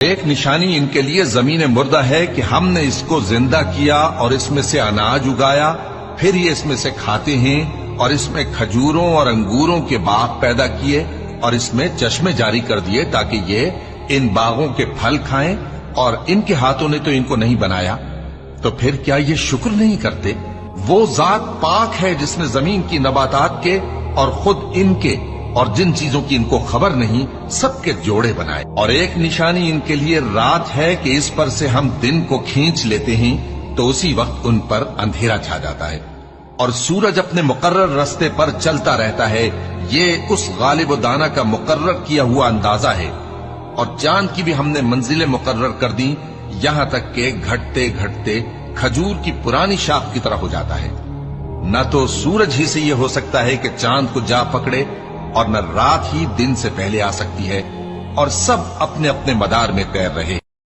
ایک نشانی ان کے لیے زمین مردہ ہے کہ ہم نے اس کو زندہ کیا اور اس میں سے اناج اگایا، پھر یہ اس میں سے کھاتے ہیں، اور اس میں کھجوروں اور انگوروں کے باغ پیدا کیے اور اس میں چشمے جاری کر دیے تاکہ یہ ان باغوں کے پھل کھائیں، اور ان کے ہاتھوں نے تو ان کو نہیں بنایا، تو پھر کیا یہ شکر نہیں کرتے؟ وہ ذات پاک ہے جس نے زمین کی نباتات کے اور خود ان کے اور جن چیزوں کی ان کو خبر نہیں سب کے جوڑے بنائے۔ اور ایک نشانی ان کے لیے رات ہے کہ اس پر سے ہم دن کو کھینچ لیتے ہیں تو اسی وقت ان پر اندھیرا چھا جاتا ہے، اور سورج اپنے مقرر رستے پر چلتا رہتا ہے، یہ اس غالب و دانا کا مقرر کیا ہوا اندازہ ہے۔ اور چاند کی بھی ہم نے منزلیں مقرر کر دی، یہاں تک کہ گھٹتے گھٹتے کھجور کی پرانی شاخ کی طرح ہو جاتا ہے۔ نہ تو سورج ہی سے یہ ہو سکتا ہے کہ چاند کو جا پکڑے، اور نہ رات ہی دن سے پہلے آ سکتی ہے، اور سب اپنے اپنے مدار میں تیر رہے۔